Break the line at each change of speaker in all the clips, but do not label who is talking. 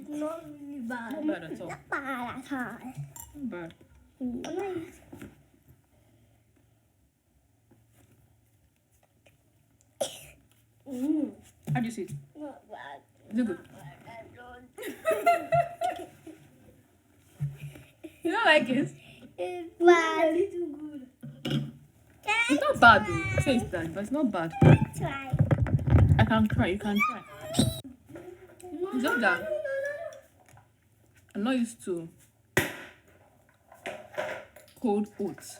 Not really bad.
Not bad at all.
Not bad at all.
Not bad. How do you see it?
Not bad.
Is it good? You don't like it?
It's bad. It's good.
It's not bad though. Say it's bad, but it's not bad.
Try.
I can try. You can try. It's just that I'm not used to cold oats.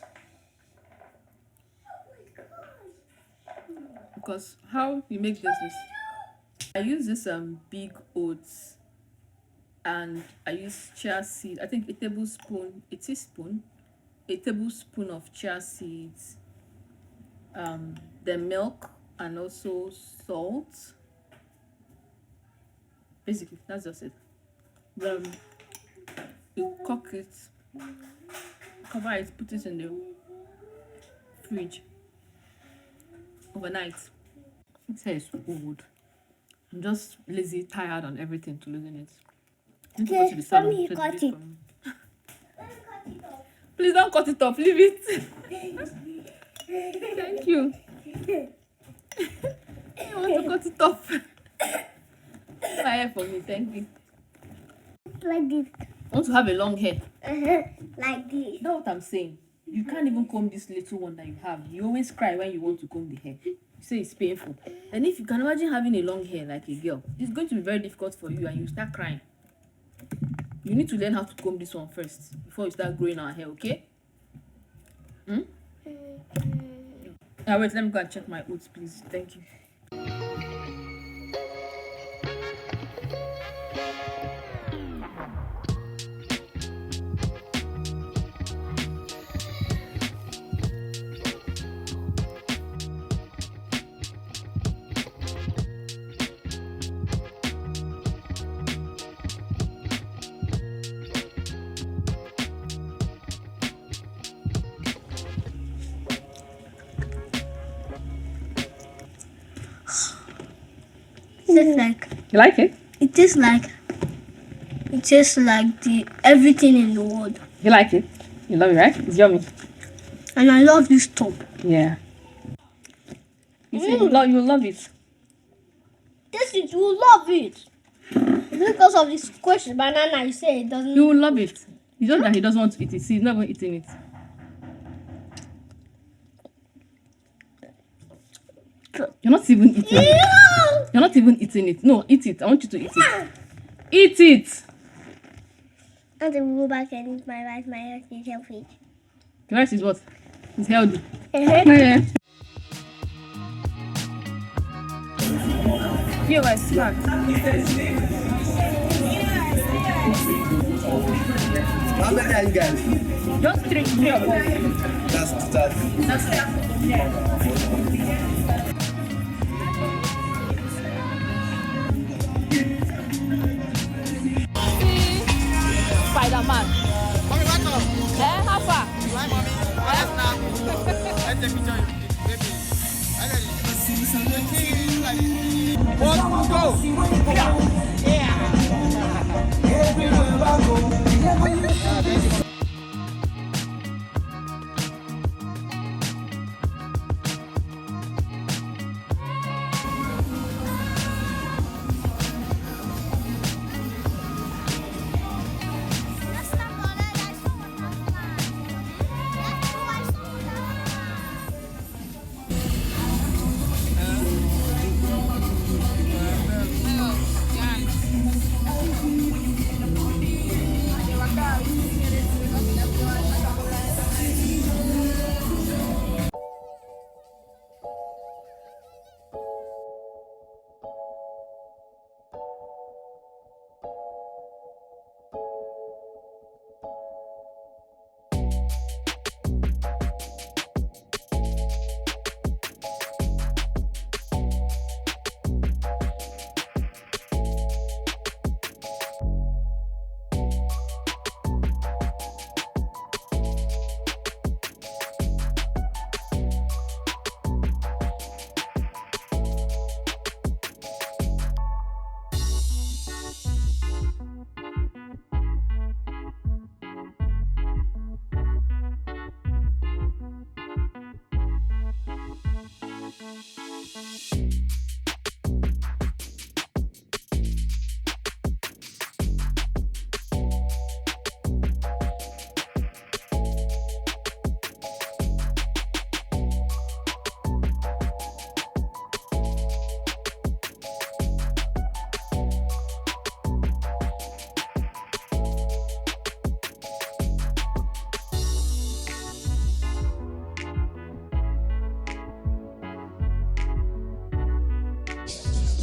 Because how you make this is I use this big oats and I use chia seed. I think a tablespoon of chia seeds, the milk and also salt. Basically, that's just it. Then you cook it, cover it, put it in the fridge overnight. This hair is old. I'm just lazy, tired, and everything to losing it. I need to go to the salon.
Let me
to
cut
do
it.
for me. Please don't cut it off. Leave it. Thank you. I want to cut it off. My hair for me. Thank you.
Like this.
I want to have a long hair.
Like this.
That's what I'm saying. You can't even comb this little one that you have. You always cry when you want to comb the hair. You say it's painful. And if you can imagine having a long hair like a girl, it's going to be very difficult for you and you start crying. You need to learn how to comb this one first before you start growing our hair, okay? Now wait, let me go and check my oats, please. Thank you.
It's like
You like it?
it tastes like the everything in the world.
You like it? You love it, right? It's yummy.
And I love this top.
Yeah. You see, you love it.
This is you love it. It's because of this squished banana you say it doesn't.
You will love it. It's just that he doesn't want to eat it. See, he's not even eating it. You're not even eating it. You're not even eating it. No, eat it. I want you to eat it. Eat it.
I want to go back and eat my rice. My rice is healthy.
The rice is what? It's healthy.
Uh-huh.
Yeah. Here, my snack.
How many are you guys?
Just 3 of us.
That's
Spider-Man.
Mommy, back up.
How far?
Hi, mommy. Let's now. Let's take a picture. Baby. One, go.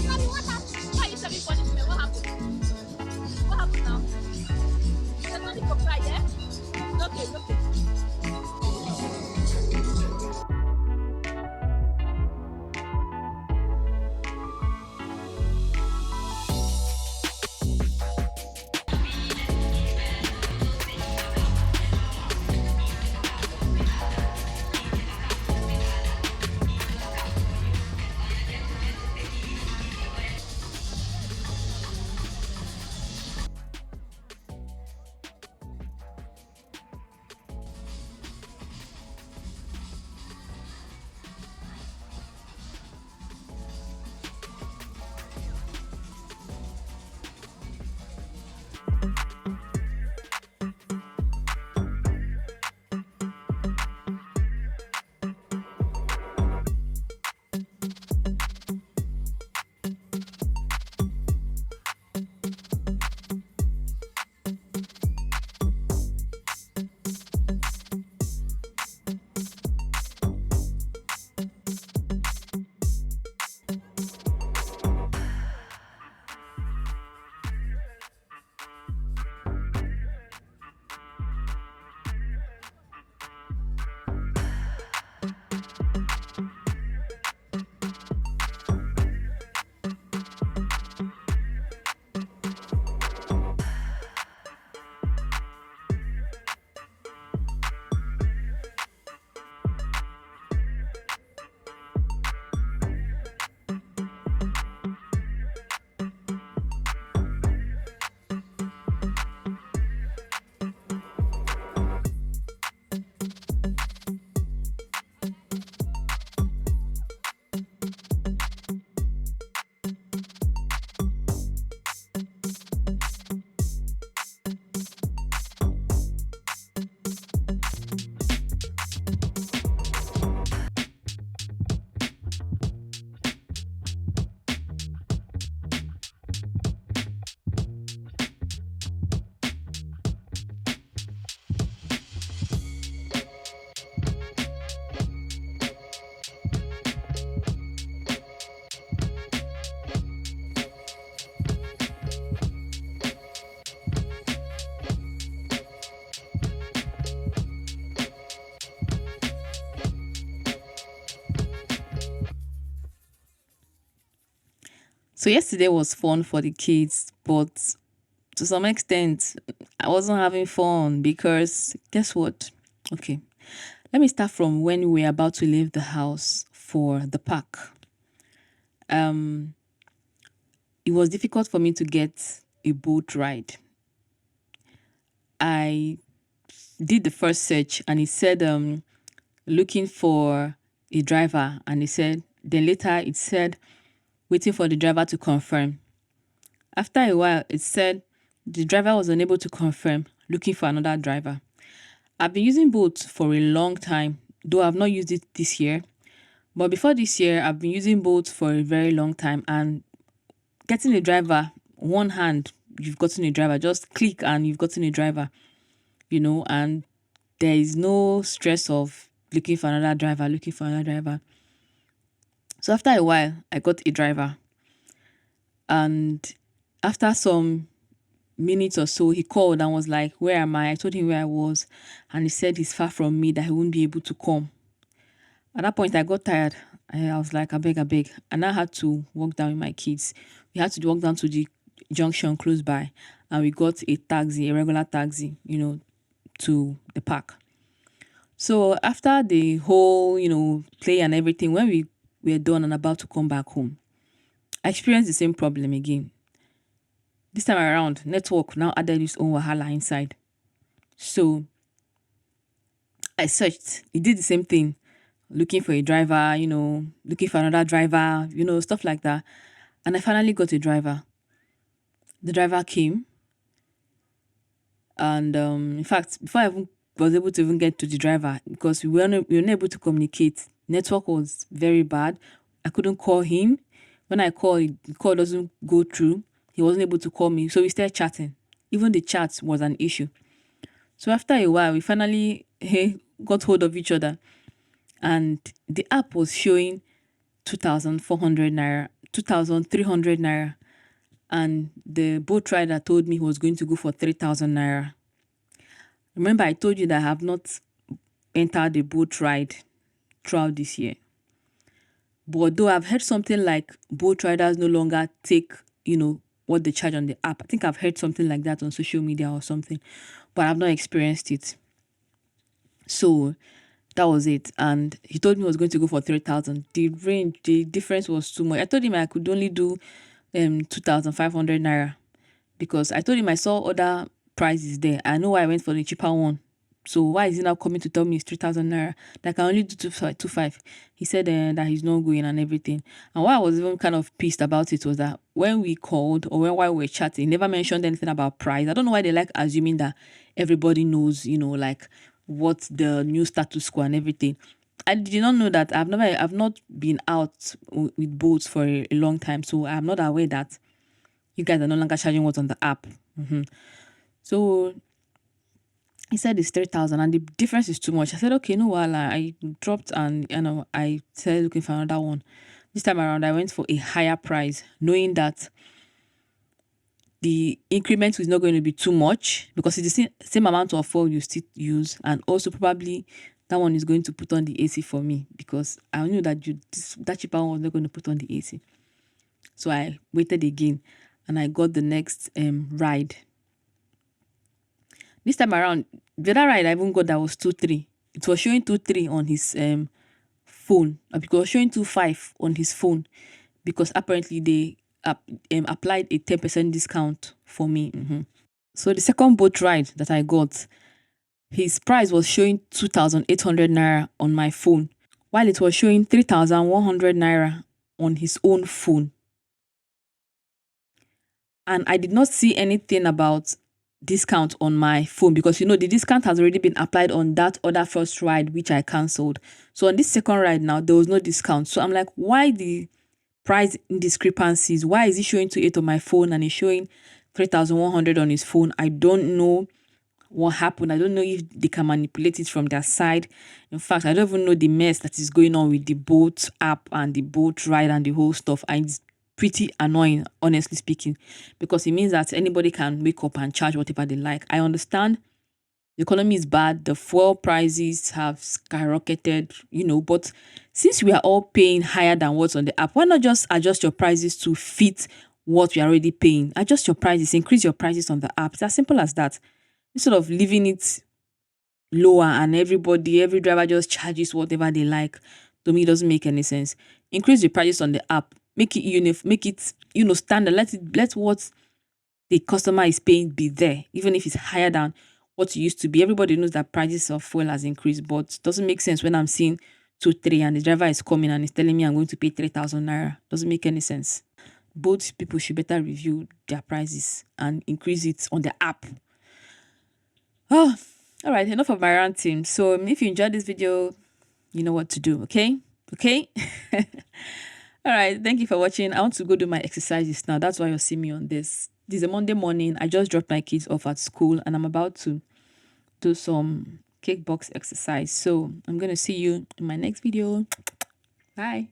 Mommy, what happened? Why are you serving punishment? What happened? What happened now? There's no need to cry, yeah? It's okay, it's okay. So yesterday was fun for the kids, but to some extent, I wasn't having fun because guess what? Okay, let me start from when we were about to leave the house for the park. It was difficult for me to get a boat ride. I did the first search and it said looking for a driver, and it said then later it said waiting for the driver to confirm. After a while, it said the driver was unable to confirm, looking for another driver. I've been using Bolt for a long time, though I've not used it this year. But before this year, I've been using Bolt for a very long time, and getting a driver, one hand, you've gotten a driver. Just click and you've gotten a driver, and there is no stress of looking for another driver. So after a while, I got a driver. And after some minutes or so, he called and was like, "Where am I?" I told him where I was. And he said he's far from me, that he won't be able to come. At that point, I got tired. I was like, I beg. And I had to walk down with my kids. We had to walk down to the junction close by. And we got a taxi, a regular taxi, to the park. So after the whole, play and everything, when we were done and about to come back home, I experienced the same problem again. This time around, network now added its own wahala inside. So I searched. It did the same thing. looking for a driver, looking for another driver, stuff like that. And I finally got a driver. The driver came, and in fact, before I even was able to even get to the driver, because we were not able to communicate. Network was very bad. I couldn't call him. When I called, the call doesn't go through. He wasn't able to call me, so we started chatting. Even the chat was an issue. So after a while, we finally got hold of each other, and the app was showing 2,400 naira, 2,300 naira, and the boat rider told me he was going to go for 3,000 naira. Remember, I told you that I have not entered the boat ride throughout this year. But though I've heard something like boat riders no longer take, what they charge on the app. I think I've heard something like that on social media or something, but I've not experienced it. So that was it. And he told me he was going to go for 3,000. The difference was too much. I told him I could only do 2,500 naira, because I told him I saw other prices there. I know why I went for the cheaper one. So why is he now coming to tell me it's 3,000 naira? That I can only do 2,500. He said that he's not going and everything. And why I was even kind of pissed about it was that when we called, or while we were chatting, he never mentioned anything about price. I don't know why they like assuming that everybody knows, like what the new status quo and everything. I did not know that. I've not been out with boats for a long time, so I'm not aware that you guys are no longer charging what's on the app. So he said it's 3,000 and the difference is too much. I said, okay, no, well, I dropped and I started looking for another one. This time around, I went for a higher price, knowing that the increment is not going to be too much, because it's the same amount of fuel you still use, and also probably that one is going to put on the AC for me, because I knew that that cheaper one was not going to put on the AC. So I waited again, and I got the next ride. This time around, the other ride I even got that was 2.3. It was showing 2.3 on his phone, because it was showing 2.5 on his phone, because apparently they applied a 10% discount for me. So the second boat ride that I got, his price was showing 2,800 naira on my phone, while it was showing 3,100 naira on his own phone. And I did not see anything about discount on my phone, because the discount has already been applied on that other first ride which I cancelled. So on this second ride now, there was no discount. So I'm like, why the price discrepancies? Why is he showing 2.8 on my phone and he's showing 3,100 on his phone? I don't know what happened. I don't know if they can manipulate it from their side. In fact, I don't even know the mess that is going on with the boat app and the boat ride and the whole stuff. And it's pretty annoying, honestly speaking, because it means that anybody can wake up and charge whatever they like. I understand the economy is bad, the fuel prices have skyrocketed, but since we are all paying higher than what's on the app, why not just adjust your prices to fit what we are already paying? Adjust your prices, increase your prices on the app. It's as simple as that. Instead of leaving it lower and every driver just charges whatever they like, to me it doesn't make any sense. Increase the prices on the app. Make it standard. Let what the customer is paying be there, even if it's higher than what it used to be. Everybody knows that prices of fuel has increased, but it doesn't make sense when I'm seeing 2.3 and the driver is coming and is telling me I'm going to pay 3,000 naira. Doesn't make any sense. Both people should better review their prices and increase it on the app. Oh, all right, enough of my ranting. So if you enjoyed this video, you know what to do, okay? All right, thank you for watching. I want to go do my exercises now. That's why you'll see me on this. This is a Monday morning. I just dropped my kids off at school and I'm about to do some kickbox exercise. So I'm going to see you in my next video. Bye.